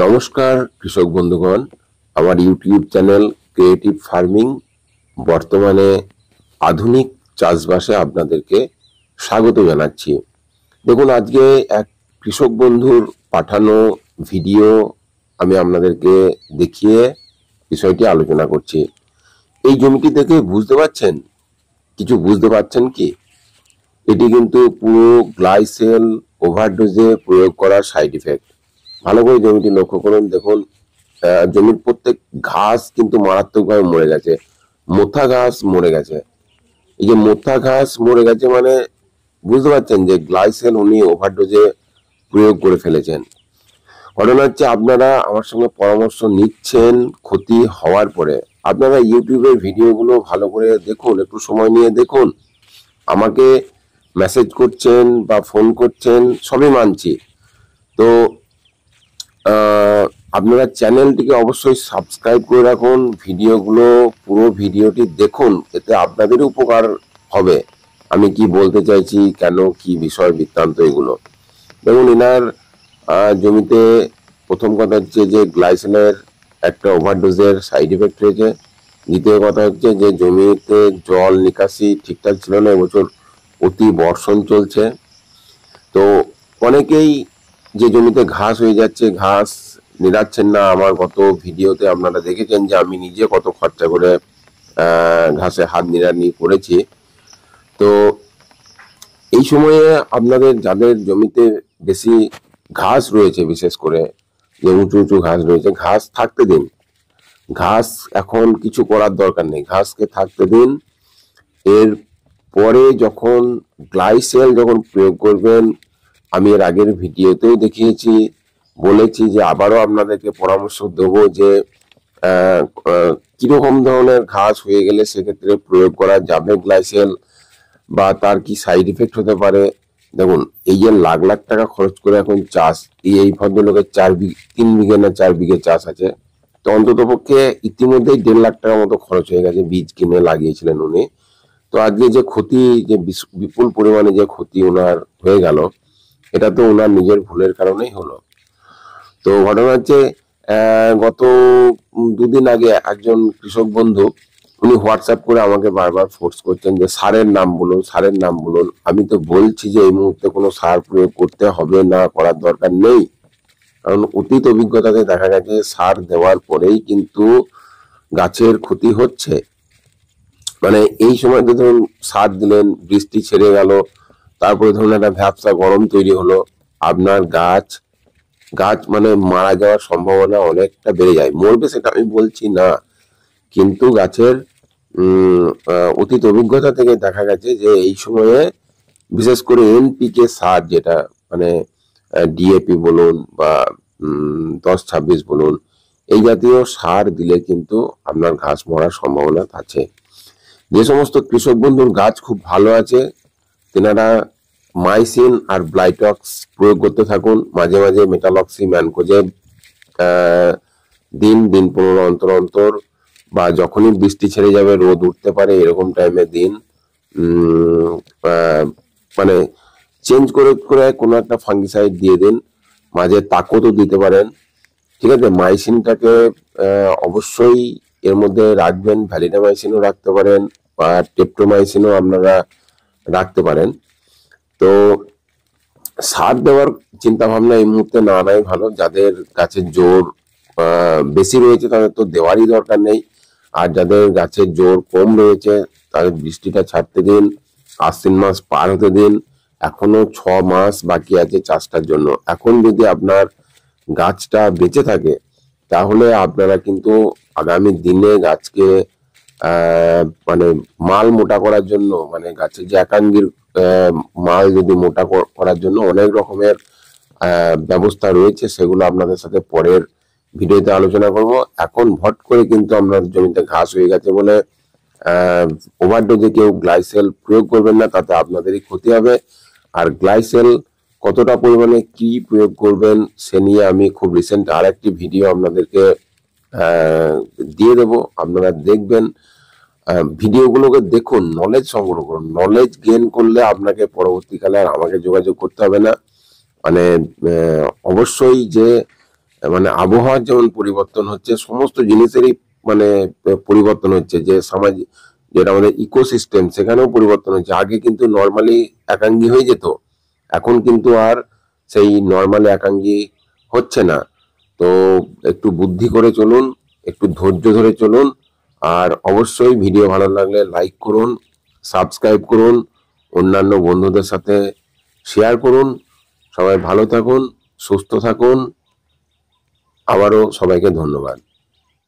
নমস্কার কৃষক বন্ধুগণ, আমার ইউটিউব চ্যানেল ক্রিয়েটিভ ফার্মিং বর্তমানে আধুনিক চাষবাসে আপনাদেরকে স্বাগত জানাচ্ছি। দেখুন, আজকে এক কৃষক বন্ধুর পাঠানো ভিডিও আমি আপনাদেরকে দেখিয়ে বিষয়টি আলোচনা করছি। এই জমিটি দেখে বুঝতে পারছেন, কিছু বুঝতে পারছেন কি? এটি কিন্তু পুরো গ্লাইসেল ওভারডোজে প্রয়োগ করার সাইড ইফেক্ট। ভালো করে জমিটি লক্ষ্য করুন, দেখুন জমির প্রত্যেক ঘাস কিন্তু মারাত্মকভাবে মরে গেছে। মোথা ঘাস মরে গেছে। এই যে মোথা ঘাস মরে গেছে মানে বুঝতে পারছেন যে গ্লাইসেল উনি ওভারডোজে প্রয়োগ করে ফেলেছেন। ঘটনা হচ্ছে, আপনারা আমার সঙ্গে পরামর্শ নিচ্ছেন ক্ষতি হওয়ার পরে। আপনারা ইউটিউবের ভিডিওগুলো ভালো করে দেখুন, একটু সময় নিয়ে দেখুন। আমাকে মেসেজ করছেন বা ফোন করছেন, সবই মানছি। তো আপনারা চ্যানেলটিকে অবশ্যই সাবস্ক্রাইব করে রাখুন, ভিডিওগুলো পুরো ভিডিওটি দেখুন, এতে আপনাদেরই উপকার হবে। আমি কি বলতে চাইছি, কেন, কি বিষয় বৃত্তান্ত, এগুলো দেখুন। এনার জমিতে প্রথম কথা হচ্ছে যে গ্লাইসেনের একটা ওভারডোজের সাইড ইফেক্ট হয়েছে। দ্বিতীয় কথা হচ্ছে যে জমিতে জল নিকাশি ঠিকঠাক ছিল না, এবছর অতি বর্ষণ চলছে। তো অনেকেই যে জমিতে ঘাস হয়ে যাচ্ছে, ঘাস নিড়াচ্ছেন না। আমার গত ভিডিওতে আপনারা দেখেছেন যে আমি নিজে কত খরচা করে ঘাসে হাত নিড়ানি করেছি। তো এই সময়ে আপনাদের যাদের জমিতে বেশি ঘাস রয়েছে, বিশেষ করে যে উঁচু উঁচু ঘাস রয়েছে, ঘাস থাকতে দিন। ঘাস এখন কিছু করার দরকার নেই, ঘাসকে থাকতে দিন। এর পরে যখন গ্লাইসেল যখন প্রয়োগ করবেন, আমি এর আগের ভিডিওতেও দেখিয়েছি, বলেছি যে আবারও আপনাদেরকে পরামর্শ দেবো যে কিরকম ধরনের ঘাস হয়ে গেলে সেক্ষেত্রে প্রয়োগ করা যাবে গ্লাইসেল, বা তার কি সাইড ইফেক্ট হতে পারে। দেখুন, এই যে লাখ লাখ টাকা খরচ করে এখন চাষ, এই ভদ্রলোকের 3 বিঘে না 4 বিঘে চাষ আছে। তো অন্তত পক্ষে ইতিমধ্যেই 1.5 লাখ টাকার মতো খরচ হয়ে গেছে, বীজ কিনে লাগিয়েছিলেন উনি। তো আজকে যে ক্ষতি, যে বিপুল পরিমাণে যে ক্ষতি ওনার হয়ে গেল, এটা তো ওনার নিজের ভুলের কারণেই হলো। তো ঘটনা হচ্ছে, গত 2 দিন আগে একজন কৃষক বন্ধু উনি হোয়াটসঅ্যাপ করে আমাকে বারবার ফোর্স করছেন যে সারের নাম বলুন, সারের নাম বলুন। আমি তো বলছি যে এই মুহূর্তে কোনো সার প্রয়োগ করতে হবে না, করার দরকার নেই। কারণ অতীত অভিজ্ঞতাতে দেখা গেছে সার দেওয়ার পরেই কিন্তু গাছের ক্ষতি হচ্ছে। মানে এই সময় ধরুন সার দিলেন, বৃষ্টি ছেড়ে গেল, তারপরে ধরুন একটা ভ্যাপসা গরম তৈরি হলো, আপনার গাছ গাছ মানে মারা যাওয়ার সম্ভাবনা অনেকটা বেড়ে যায়। মরবে সেটা আমি বলছি না, কিন্তু গাছের অতীত অভিজ্ঞতা থেকে দেখা গেছে যে এই সময়ে বিশেষ করে এনপিকে সার, যেটা মানে ডিএপি বলুন বা 10-26 বলুন, এই জাতীয় সার দিলে কিন্তু আপনার ঘাস মরার সম্ভাবনা আছে। যে সমস্ত কৃষক বন্ধুর গাছ খুব ভালো আছে, তেনারা মাইসিন আর ব্লাইটক্স প্রয়োগ করতে থাকুন। মাঝে মাঝে মেটালক্সি, ম্যানকোজেব দিন 15 অন্তর অন্তর, বা যখনই বৃষ্টি ছেড়ে যাবে, রোদ উঠতে পারে, এরকম টাইমে দিন। মানে চেঞ্জ করে করে কোনো একটা ফাঙ্গিসাইড দিয়ে দিন। মাঝে তাকতও দিতে পারেন, ঠিক আছে। মাইসিনটাকে অবশ্যই এর মধ্যে রাখবেন, ভ্যালিডামাইসিনও রাখতে পারেন বা টেপ্টোমাইসিনও আপনারা রাখতে পারেন। তো সার দেওয়ার চিন্তা ভাবনা এই মুহূর্তে না নাই ভালো। যাদের গাছের জোর বেশি রয়েছে তাদের তো দেওয়ারই দরকার নেই, আর যাদের গাছের জোর কম রয়েছে তাদের বৃষ্টিটা ছাড়তে দিন, আশ্বিন মাস পার হতে দিন। এখনো 6 মাস বাকি আছে চাষটার জন্য। এখন যদি আপনার গাছটা বেঁচে থাকে তাহলে আপনারা কিন্তু আগামী দিনে গাছকে মানে মাল মোটা করার জন্য, মানে গাছের যে একাঙ্গির মাল যদি মোটা করার জন্য অনেক রকমের ব্যবস্থা রয়েছে, সেগুলো আপনাদের সাথে পরের ভিডিওতে আলোচনা করব। এখন ভট করে কিন্তু আপনার জমিতে ঘাস হয়ে গেছে বলে ওভারডোজে কেউ গ্লাইসেল প্রয়োগ করবেন না, তাতে আপনাদেরই ক্ষতি হবে। আর গ্লাইসেল কতটা পরিমাণে কি প্রয়োগ করবেন সে নিয়ে আমি খুব রিসেন্ট আর একটি ভিডিও আপনাদেরকে দিয়ে দেব, আপনারা দেখবেন। ভিডিওগুলোকে দেখুন, নলেজ সংগ্রহ করুন। নলেজ গেইন করলে আপনাকে পরবর্তীকালে আর আমাকে যোগাযোগ করতে হবে না। মানে অবশ্যই যে মানে আবহাওয়ার যেমন পরিবর্তন হচ্ছে, সমস্ত জিনিসেরই মানে পরিবর্তন হচ্ছে, যে সামাজিক যেটা আমাদের ইকোসিস্টেম সেখানেও পরিবর্তন হচ্ছে। আগে কিন্তু নর্মালি একাঙ্গী হয়ে যেত, এখন কিন্তু আর সেই নর্মালি একাঙ্গী হচ্ছে না। তো একটু বুদ্ধি করে চলুন, একটু ধৈর্য ধরে চলুন, আর অবশ্যই ভিডিও ভালো লাগলে লাইক করুন, সাবস্ক্রাইব করুন, অন্যান্য বন্ধুদের সাথে শেয়ার করুন। সবাই ভালো থাকুন, সুস্থ থাকুন। আবারও সবাইকে ধন্যবাদ।